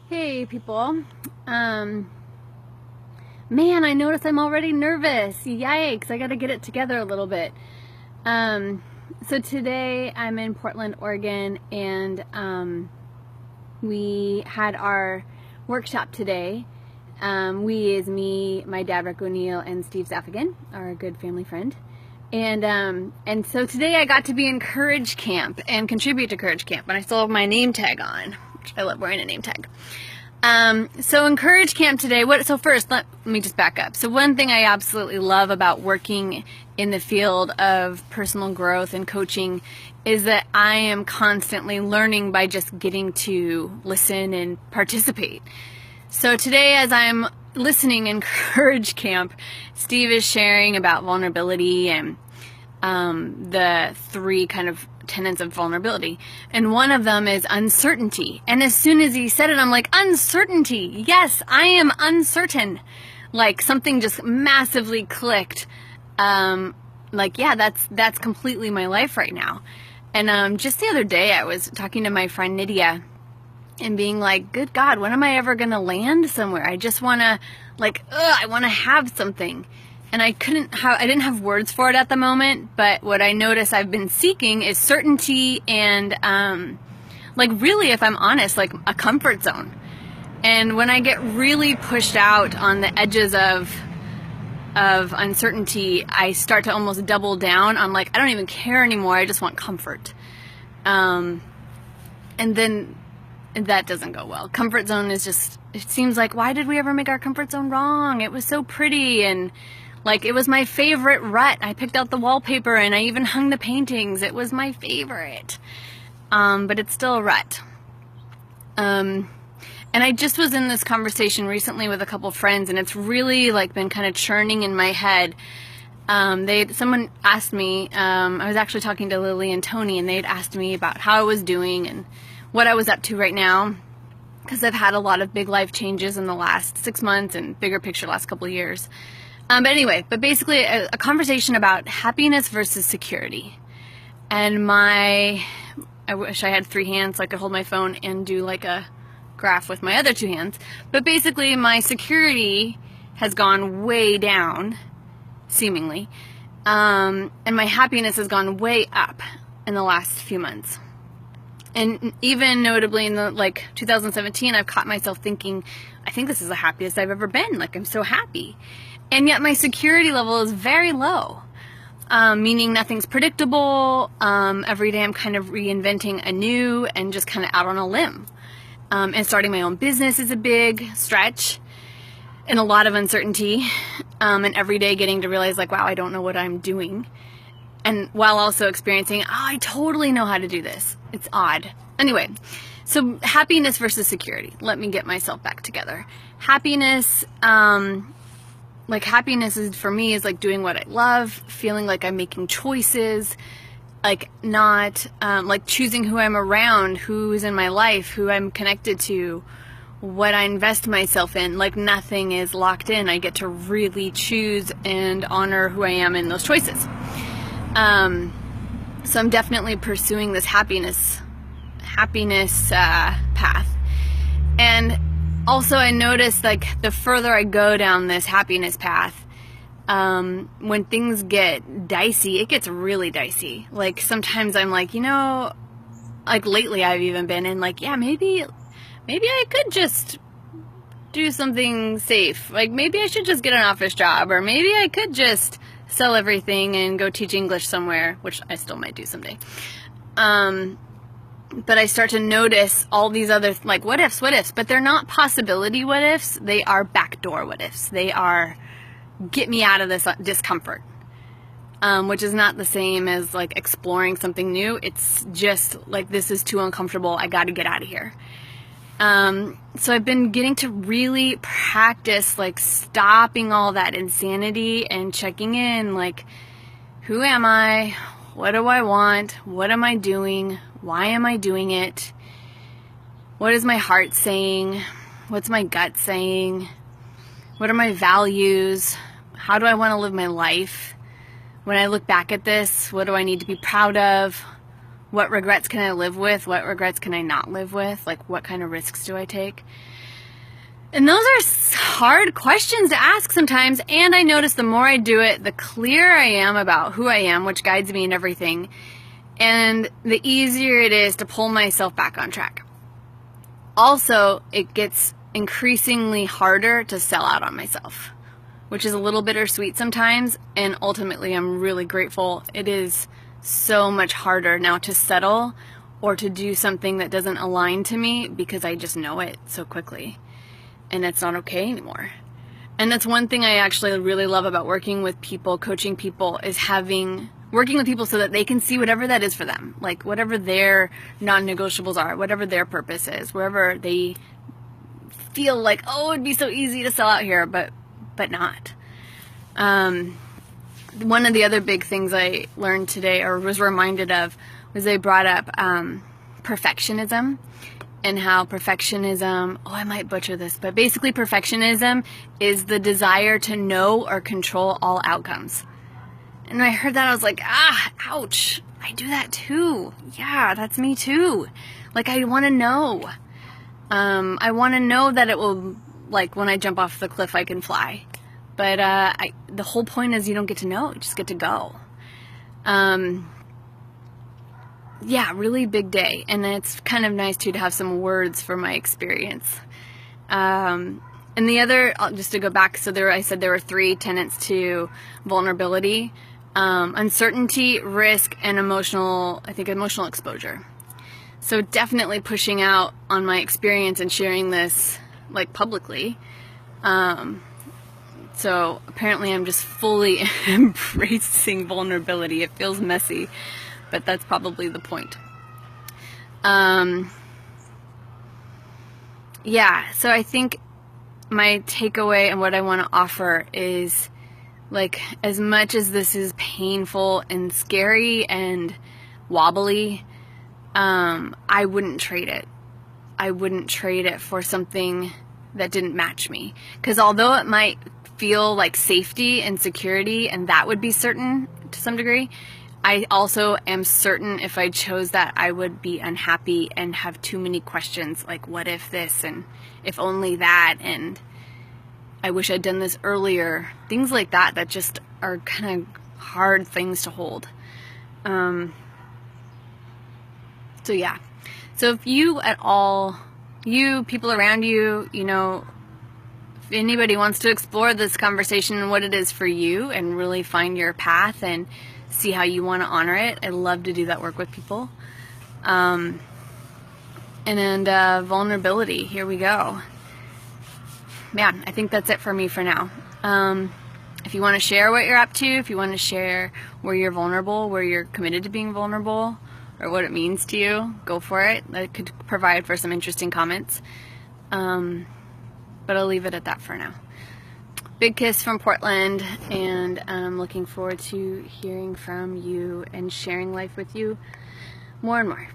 Hey people. Um Man, I notice I'm already nervous. Yikes, I gotta get it together a little bit. Um so today I'm in Portland, Oregon, and we had our workshop today. We is me, my dad Rick O'Neill, and Steve Zaffigan, our good family friend. And so today I got to be in Courage Camp and contribute to Courage Camp, and I still have my name tag on, which I love wearing a name tag. So in Courage Camp today, so first, let me just back up. So one thing I absolutely love about working in the field of personal growth and coaching is that I am constantly learning by just getting to listen and participate. So today, as I'm listening in Courage Camp, Steve is sharing about vulnerability and the three kind of tenets of vulnerability. And one of them is uncertainty. And as soon as he said it, I'm like, uncertainty. Yes, I am uncertain. Like something just massively clicked. Yeah, that's completely my life right now. And just the other day, I was talking to my friend Nydia and being like, good God, when am I ever going to land somewhere? I just want to, I want to have something. And I didn't have words for it at the moment, but what I notice I've been seeking is certainty and, really, if I'm honest, like a comfort zone. And when I get really pushed out on the edges of uncertainty, I start to almost double down on I don't even care anymore. I just want comfort. And then that doesn't go well. Comfort zone is just, it seems like, why did we ever make our comfort zone wrong? It was so pretty, and it was my favorite rut. I picked out the wallpaper and I even hung the paintings. It was my favorite. But it's still a rut. And I just was in this conversation recently with a couple friends, and it's really been kind of churning in my head. Someone asked me, I was actually talking to Lily and Tony, and they'd asked me about how I was doing and what I was up to right now, because I've had a lot of big life changes in the last 6 months and bigger picture last couple of years. But basically a conversation about happiness versus security. And I wish I had 3 hands so I could hold my phone and do a graph with my other 2 hands. But basically my security has gone way down, seemingly. And my happiness has gone way up in the last few months. And even notably in the 2017, I've caught myself thinking, I think this is the happiest I've ever been. I'm so happy. And yet my security level is very low, meaning nothing's predictable. Every day I'm kind of reinventing anew and just kind of out on a limb. And starting my own business is a big stretch and a lot of uncertainty. And every day getting to realize wow, I don't know what I'm doing. And while also experiencing, I totally know how to do this. It's odd. Anyway, so happiness versus security. Let me get myself back together. Happiness, happiness is, for me, is doing what I love, feeling like I'm making choices, not, choosing who I'm around, who's in my life, who I'm connected to, what I invest myself in. Nothing is locked in. I get to really choose and honor who I am in those choices. So I'm definitely pursuing this happiness path. And also I notice the further I go down this happiness path, when things get dicey, it gets really dicey. Sometimes I'm lately I've even been in yeah, maybe I could just do something safe. Maybe I should just get an office job, or maybe I could just sell everything and go teach English somewhere, which I still might do someday. But I start to notice all these other what ifs, but they're not possibility what ifs. They are backdoor what ifs. They are get me out of this discomfort, which is not the same as exploring something new. It's just this is too uncomfortable. I got to get out of here. So I've been getting to really practice stopping all that insanity and checking in who am I? What do I want? What am I doing? Why am I doing it? What is my heart saying? What's my gut saying? What are my values? How do I want to live my life? When I look back at this, what do I need to be proud of? What regrets can I live with? What regrets can I not live with? Like, what kind of risks do I take? And those are hard questions to ask sometimes, and I notice the more I do it, the clearer I am about who I am, which guides me in everything, and the easier it is to pull myself back on track. Also, it gets increasingly harder to sell out on myself, which is a little bittersweet sometimes, and ultimately I'm really grateful. It is so much harder now to settle or to do something that doesn't align to me because I just know it so quickly, and it's not okay anymore. And that's one thing I actually really love about working with people, coaching people, is working with people so that they can see whatever that is for them, like whatever their non-negotiables are, whatever their purpose is, wherever they feel like, oh, it'd be so easy to sell out here, but not. One of the other big things I learned today, or was reminded of, was they brought up perfectionism, and how perfectionism, I might butcher this, but basically perfectionism is the desire to know or control all outcomes. And when I heard that, I was like, ouch, I do that too. Yeah, that's me too. Like, I want to know. I want to know that it will, like, when I jump off the cliff, I can fly. But the whole point is you don't get to know, you just get to go. Yeah, really big day. And it's kind of nice, too, to have some words for my experience. And the other, just to go back, so I said there were 3 tenets to vulnerability: uncertainty, risk, and emotional exposure. So definitely pushing out on my experience and sharing this, like, publicly. So apparently I'm just fully embracing vulnerability. It feels messy, but that's probably the point. Yeah, so I think my takeaway and what I want to offer is, like, as much as this is painful and scary and wobbly, I wouldn't trade it. I wouldn't trade it for something that didn't match me. Because although it might feel like safety and security, and that would be certain to some degree, I also am certain if I chose that, I would be unhappy and have too many questions, like, what if this, and if only that, and I wish I'd done this earlier. Things like that just are kind of hard things to hold. So yeah. So if you at all, people around you, if anybody wants to explore this conversation and what it is for you and really find your path and see how you want to honor it, I love to do that work with people. And vulnerability, here we go. Man, I think that's it for me for now. If you want to share what you're up to, if you want to share where you're vulnerable, where you're committed to being vulnerable, or what it means to you, go for it. That could provide for some interesting comments. But I'll leave it at that for now. Big kiss from Portland, and I'm looking forward to hearing from you and sharing life with you more and more.